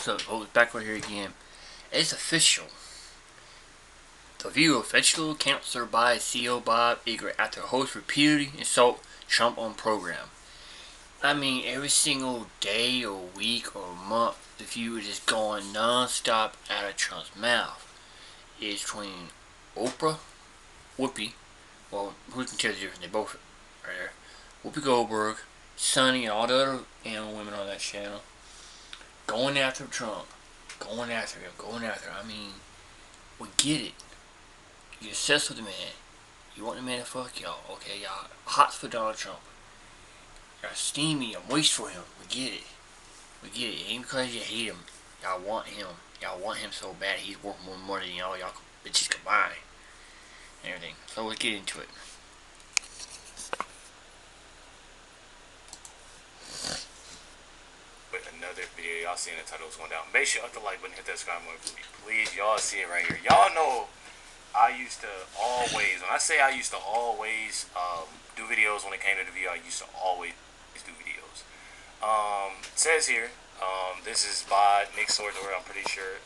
What's up, folks? Back right here again. It's official. The View official canceled by CEO Bob Iger after host repeatedly insult Trump on program. I mean, every single day or week or month, The View is just going non-stop out of Trump's mouth. It's between Oprah, Whoopi, well, who can tell the difference? They both right there. Whoopi Goldberg, Sonny, and all the other animal women on that channel going after Trump. Going after him. I mean, we get it. You're obsessed with the man. You want the man to fuck y'all. Okay, y'all hot for Donald Trump. Y'all steamy and moist for him. We get it. It ain't because you hate him. Y'all want him. Y'all want him so bad he's worth more money than y'all bitches combined. And everything. So let's get into it. With another video, y'all seeing the titles going down. Make sure you hit the like button, hit that subscribe button for me, please. Y'all see it right here. Y'all know I used to always, when I say I used to always do videos when it came to the video, I used to always do videos. It says here, this is by Nick Sortor, I'm pretty sure.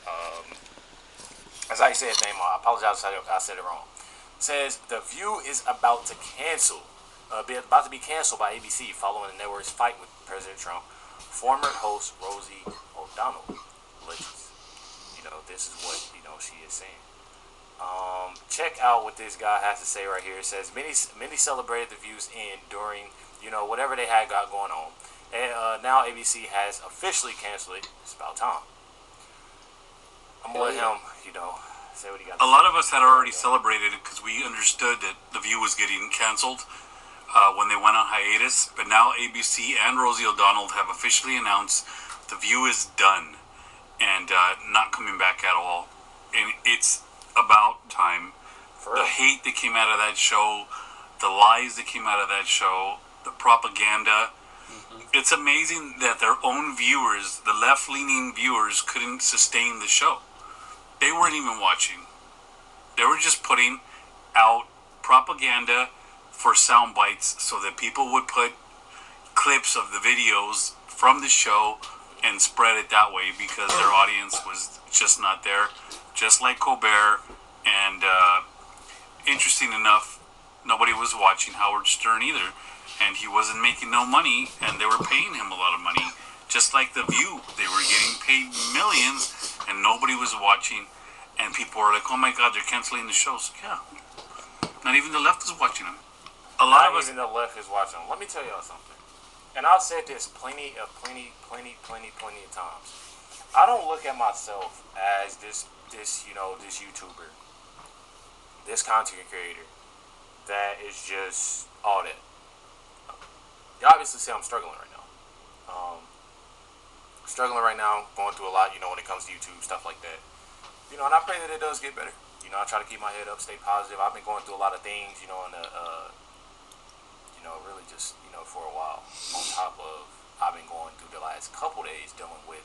As I said his name, I apologize if I said it wrong. It says, The View is about to be canceled by ABC following the network's fight with President Trump. Former host Rosie O'Donnell alleges. This is what, she is saying. Check out what this guy has to say right here. It says, many celebrated The View's end during, whatever they had got going on. And now ABC has officially canceled it. It's about time. I'm going to let him, say what he got to say. A lot of us had already celebrated it because we understood that The View was getting canceled when they went on hiatus. But now ABC and Rosie O'Donnell have officially announced The View is done and not coming back at all. And it's about time. The hate that came out of that show, the lies that came out of that show, the propaganda. It's amazing that their own viewers, the left-leaning viewers, couldn't sustain the show. They weren't even watching. They were just putting out propaganda for sound bites so that people would put clips of the videos from the show and spread it that way because their audience was just not there. Just like Colbert, and interesting enough, nobody was watching Howard Stern either, and he wasn't making no money, and they were paying him a lot of money. Just like The View, they were getting paid millions, and nobody was watching, and people were like, oh my God, they're canceling the shows. Yeah, not even the left is watching them. Not even the left is watching them. Let me tell y'all something, and I've said this plenty of times. I don't look at myself as this YouTuber, this content creator that is just all that. You obviously see I'm struggling right now. Going through a lot, when it comes to YouTube, stuff like that. And I pray that it does get better. I try to keep my head up, stay positive. I've been going through a lot of things, really just, for a while. On top of, I've been going through the last couple days dealing with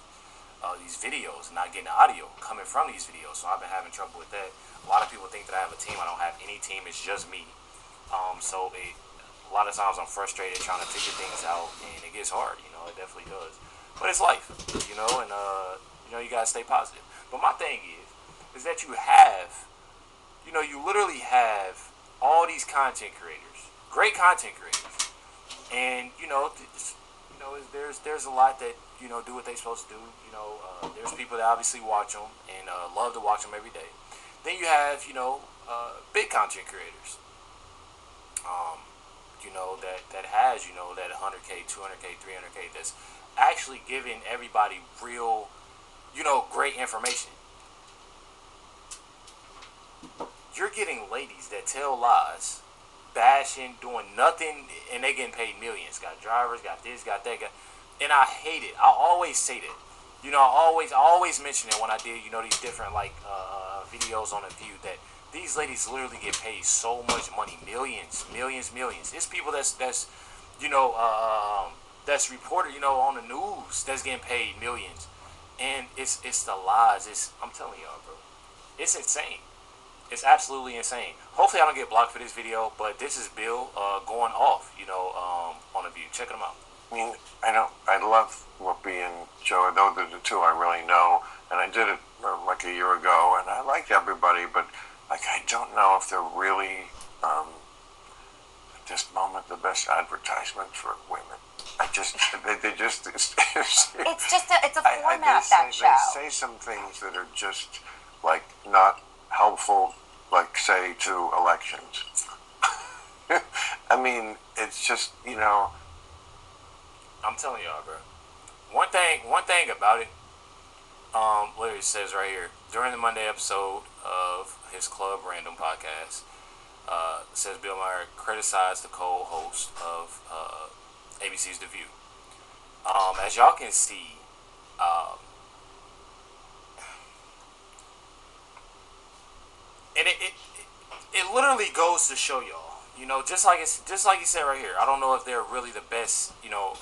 these videos, not getting the audio coming from these videos. So I've been having trouble with that. A lot of people think that I have a team. I don't have any team. It's just me. A lot of times I'm frustrated trying to figure things out, and it gets hard. It definitely does. But it's life, and you gotta stay positive. But my thing is that you have, you literally have all these content creators, great content creators, and there's a lot that do what they're supposed to do. There's people that obviously watch them and love to watch them every day. Then you have big content creators, that has that 100K, 200K, 300K that's actually giving everybody real great information. You're getting ladies that tell lies, bashing, doing nothing, and they getting paid millions. Got drivers, got this, got that, and I hate it. I always say that. I always mention it when I did, these different videos on The View, that these ladies literally get paid so much money, millions. It's people that's reported, on the news that's getting paid millions, and it's the lies. I'm telling y'all, bro, it's insane. It's absolutely insane. Hopefully I don't get blocked for this video, but this is Bill going off, on The View. Check them out. mean, I love Whoopi and Joe. Those are the two I really know, and I did it like a year ago, and I like everybody, but like I don't know if they're really at this moment the best advertisement for women. They just it's just it's a format that show. They say some things that are just like not helpful, like say to elections. I mean, it's just, I'm telling y'all, bro. One thing about it, Larry says right here during the Monday episode of his Club Random podcast, says Bill Maher criticized the co-host of ABC's The View. As y'all can see, and it literally goes to show y'all. Just like he said right here. I don't know if they're really the best,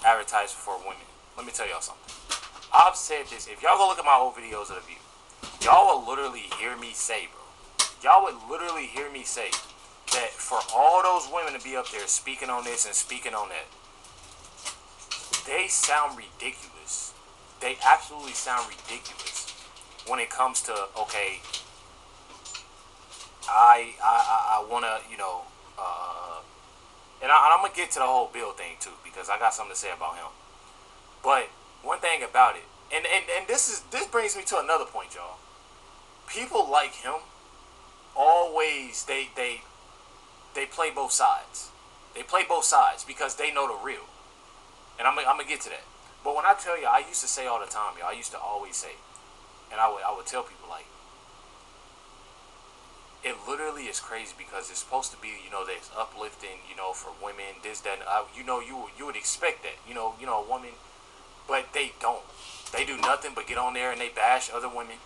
advertiser for women. Let me tell y'all something. I've said this. If y'all go look at my old videos of The View, y'all will literally hear me say, bro. Y'all would literally hear me say that for all those women to be up there speaking on this and speaking on that, they sound ridiculous. They absolutely sound ridiculous when it comes to, okay, I want to, and I'm going to get to the whole Bill thing too, because I got something to say about him. But one thing about it, and this brings me to another point, y'all. People like him always they play both sides. They play both sides because they know the real. And I'm gonna get to that. But when I tell you, I used to say all the time, y'all. I used to always say, and I would tell people like, it literally is crazy because it's supposed to be, that's uplifting, for women, this, that, you would expect that, a woman, but they don't. They do nothing but get on there and they bash other women,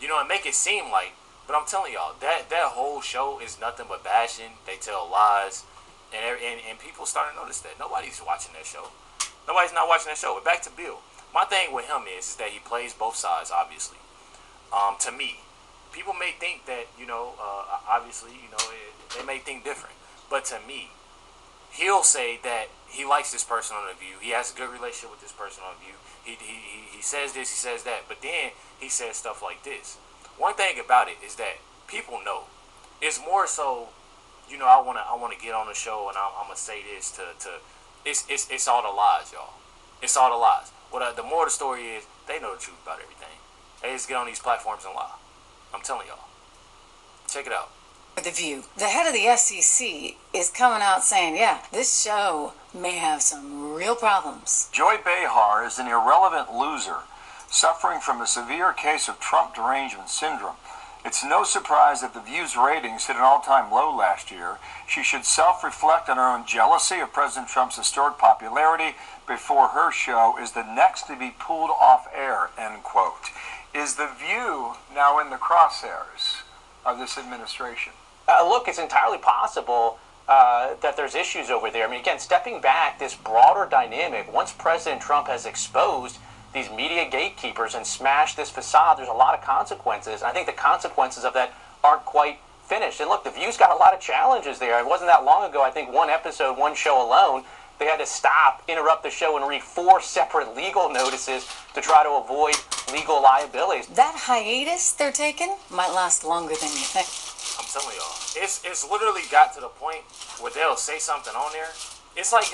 and make it seem like. But I'm telling y'all, that whole show is nothing but bashing. They tell lies, and people starting to notice that nobody's watching that show. Nobody's not watching that show. But back to Bill. My thing with him is that he plays both sides. Obviously, to me. People may think that, obviously, they may think different. But to me, he'll say that he likes this person on The View. He has a good relationship with this person on The View. He says this, he says that. But then he says stuff like this. One thing about it is that people know. It's more so, I wanna get on the show and I'm gonna say this to it's all the lies, y'all. It's all the lies. The more the story is, they know the truth about everything. They just get on these platforms and lie. I'm telling y'all. Check it out. The View. The head of the SEC is coming out saying, yeah, this show may have some real problems. Joy Behar is an irrelevant loser suffering from a severe case of Trump derangement syndrome. It's no surprise that The View's ratings hit an all-time low last year. She should self-reflect on her own jealousy of President Trump's historic popularity before her show is the next to be pulled off air, end quote. Is The View now in the crosshairs of this administration? Look, it's entirely possible that there's issues over there. I mean, again, stepping back, this broader dynamic, once President Trump has exposed these media gatekeepers and smashed this facade, there's a lot of consequences. And I think the consequences of that aren't quite finished. And look, The View's got a lot of challenges there. It wasn't that long ago, I think one episode, one show alone, they had to stop, interrupt the show, and read 4 separate legal notices to try to avoid legal liabilities. That hiatus they're taking might last longer than you think. I'm telling y'all, it's literally got to the point where they'll say something on there. It's like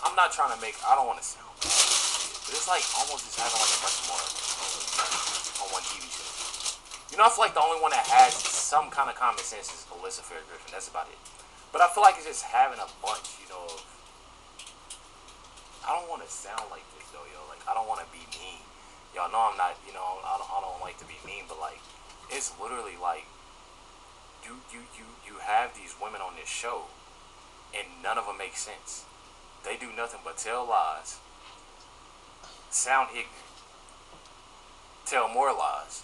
I'm not trying to make. I don't want to sound bad, but it's like almost just having like a bunch more on one TV show. I feel like the only one that has some kind of common sense is Alyssa Fair Griffin. That's about it. But I feel like it's just having a bunch, of. I don't want to sound like this though, yo. Like I don't want to be mean. Y'all know I'm not. I don't like to be mean, but like it's literally like you have these women on this show, and none of them make sense. They do nothing but tell lies, sound ignorant, tell more lies,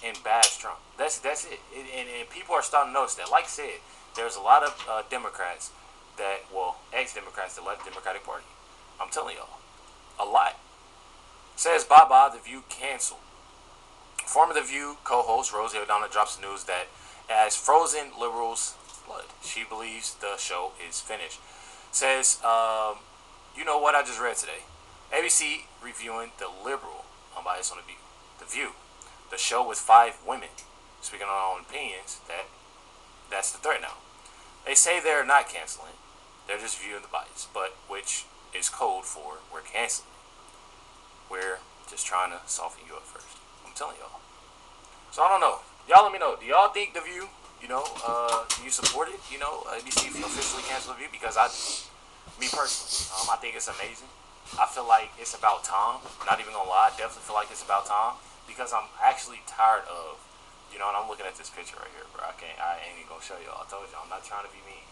and bash Trump. That's it. And people are starting to notice that. Like I said, there's a lot of Democrats ex-Democrats that left the Democratic Party. I'm telling y'all, a lot. Says bye-bye, The View canceled. Former The View co-host Rosie O'Donnell drops the news that as frozen liberals' blood, she believes the show is finished. Says, you know what I just read today? ABC reviewing the liberal unbiased on the View. The View, the show with 5 women speaking on their own opinions. That's the threat now. They say they're not canceling; they're just viewing the bias, but which is code for we're canceling. We're just trying to soften you up first. I'm telling y'all. So I don't know. Y'all let me know. Do y'all think the View? Do you support it? ABC officially cancel the View because me personally, I think it's amazing. I feel like it's about time. Not even gonna lie, I definitely feel like it's about time because I'm actually tired of, and I'm looking at this picture right here, bro. I ain't even gonna show y'all. I told y'all I'm not trying to be mean.